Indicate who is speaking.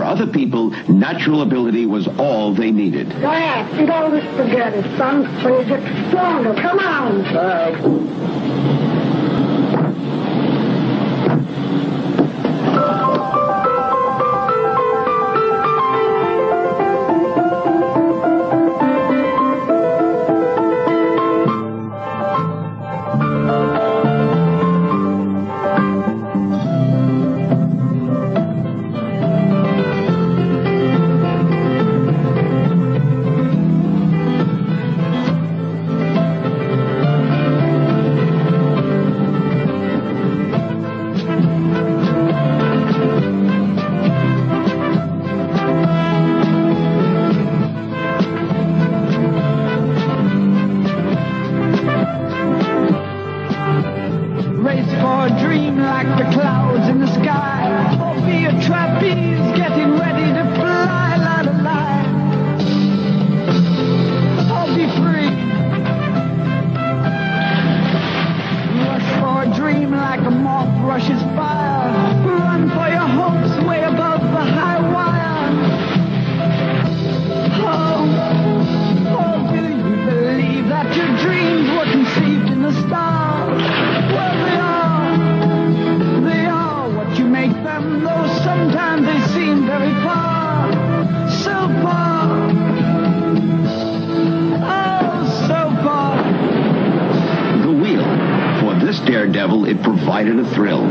Speaker 1: other people, natural ability was all they needed.
Speaker 2: Go ahead, eat all this spaghetti, son, so you get stronger. Come on.
Speaker 3: Race for a dream like the clouds in the sky, or be a trapeze getting ready to fly, la la la. I'll be free. Rush for a dream like a moth rushes fire. Run for your hopes way above the high wire. Oh, do you believe that your dreams were conceived in the stars? Well, they are what you make them, though sometimes they seem very far, so far, oh, so far.
Speaker 1: The wheel. For this daredevil, it provided a thrill.